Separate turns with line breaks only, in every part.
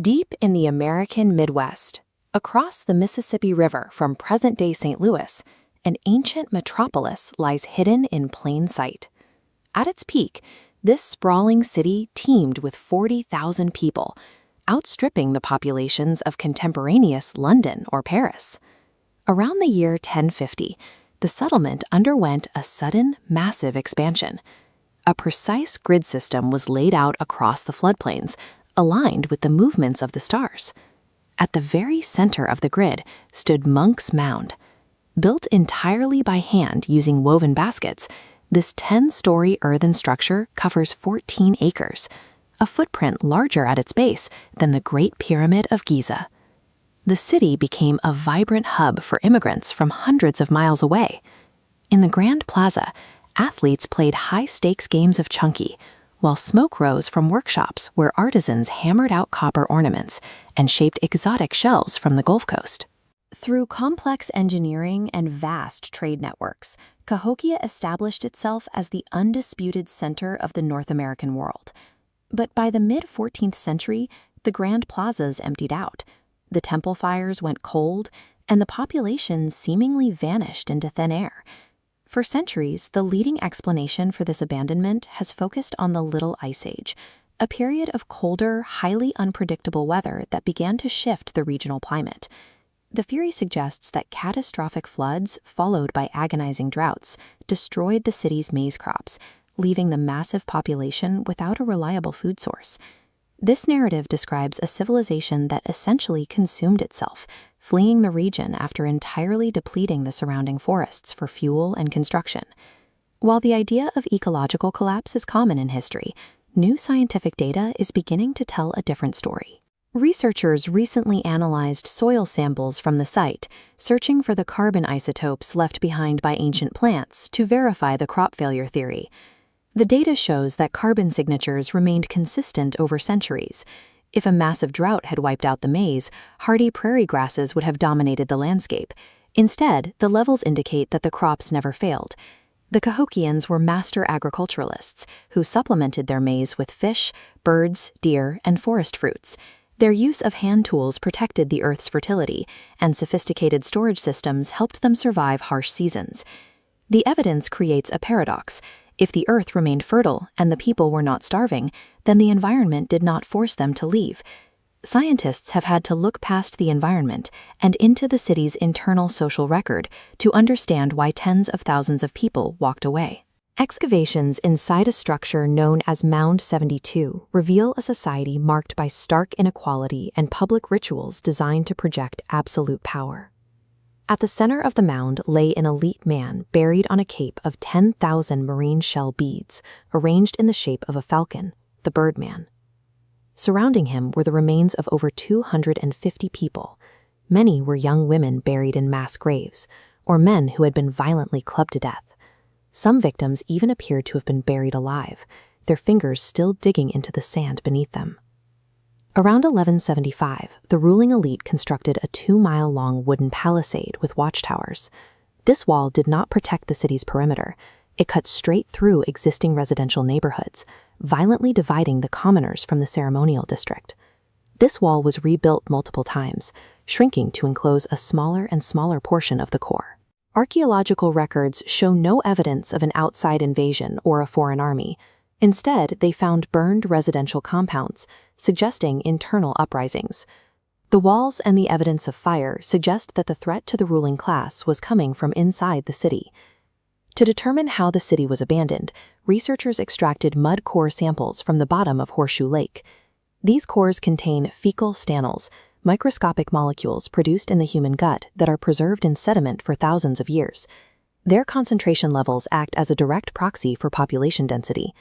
Deep in the American Midwest, across the Mississippi River from present-day St. Louis, an ancient metropolis lies hidden in plain sight. At its peak, this sprawling city teemed with 40,000 people, outstripping the populations of contemporaneous London or Paris. Around the year 1050, the settlement underwent a sudden, massive expansion. A precise grid system was laid out across the floodplains, aligned with the movements of the stars. At the very center of the grid stood Monk's Mound. Built entirely by hand using woven baskets, this 10-story earthen structure covers 14 acres, a footprint larger at its base than the Great Pyramid of Giza. The city became a vibrant hub for immigrants from hundreds of miles away. In the Grand Plaza, athletes played high-stakes games of chunky, while smoke rose from workshops where artisans hammered out copper ornaments and shaped exotic shells from the Gulf Coast. Through complex engineering and vast trade networks, Cahokia established itself as the undisputed center of the North American world. But by the mid-14th century, the Grand Plazas emptied out, the temple fires went cold, and the population seemingly vanished into thin air. For centuries, the leading explanation for this abandonment has focused on the Little Ice Age, a period of colder, highly unpredictable weather that began to shift the regional climate. The theory suggests that catastrophic floods, followed by agonizing droughts, destroyed the city's maize crops, leaving the massive population without a reliable food source. This narrative describes a civilization that essentially consumed itself, fleeing the region after entirely depleting the surrounding forests for fuel and construction. While the idea of ecological collapse is common in history, new scientific data is beginning to tell a different story. Researchers recently analyzed soil samples from the site, searching for the carbon isotopes left behind by ancient plants to verify the crop failure theory. The data shows that carbon signatures remained consistent over centuries. If a massive drought had wiped out the maize, hardy prairie grasses would have dominated the landscape. Instead, the levels indicate that the crops never failed. The Cahokians were master agriculturalists who supplemented their maize with fish, birds, deer, and forest fruits. Their use of hand tools protected the earth's fertility, and sophisticated storage systems helped them survive harsh seasons. The evidence creates a paradox. If the earth remained fertile and the people were not starving, then the environment did not force them to leave. Scientists have had to look past the environment and into the city's internal social record to understand why tens of thousands of people walked away. Excavations inside a structure known as Mound 72 reveal a society marked by stark inequality and public rituals designed to project absolute power. At the center of the mound lay an elite man buried on a cape of 10,000 marine shell beads, arranged in the shape of a falcon, the Birdman. Surrounding him were the remains of over 250 people. Many were young women buried in mass graves, or men who had been violently clubbed to death. Some victims even appeared to have been buried alive, their fingers still digging into the sand beneath them. Around 1175, the ruling elite constructed a 2-mile-long wooden palisade with watchtowers. This wall did not protect the city's perimeter. It cut straight through existing residential neighborhoods, violently dividing the commoners from the ceremonial district. This wall was rebuilt multiple times, shrinking to enclose a smaller and smaller portion of the core. Archaeological records show no evidence of an outside invasion or a foreign army. Instead, they found burned residential compounds, suggesting internal uprisings. The walls and the evidence of fire suggest that the threat to the ruling class was coming from inside the city. To determine how the city was abandoned, researchers extracted mud core samples from the bottom of Horseshoe Lake. These cores contain fecal stanals, microscopic molecules produced in the human gut that are preserved in sediment for thousands of years. Their concentration levels act as a direct proxy for population density.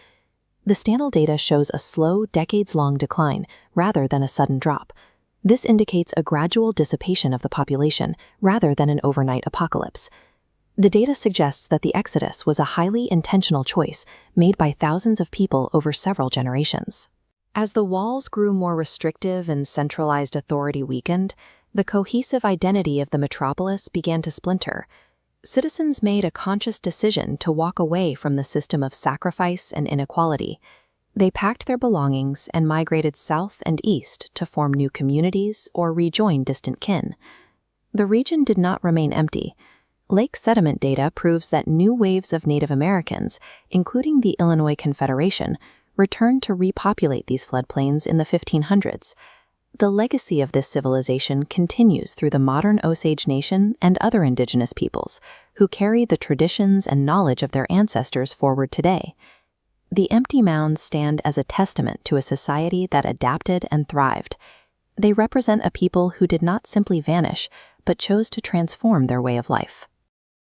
The stanal data shows a slow, decades-long decline rather than a sudden drop. This indicates a gradual dissipation of the population rather than an overnight apocalypse. The data suggests that the exodus was a highly intentional choice made by thousands of people over several generations. As the walls grew more restrictive and centralized authority weakened, the cohesive identity of the metropolis began to splinter. Citizens made a conscious decision to walk away from the system of sacrifice and inequality. They packed their belongings and migrated south and east to form new communities or rejoin distant kin. The region did not remain empty. Lake sediment data proves that new waves of Native Americans, including the Illinois Confederation, returned to repopulate these floodplains in the 1500s. The legacy of this civilization continues through the modern Osage Nation and other indigenous peoples, who carry the traditions and knowledge of their ancestors forward today. The empty mounds stand as a testament to a society that adapted and thrived. They represent a people who did not simply vanish, but chose to transform their way of life.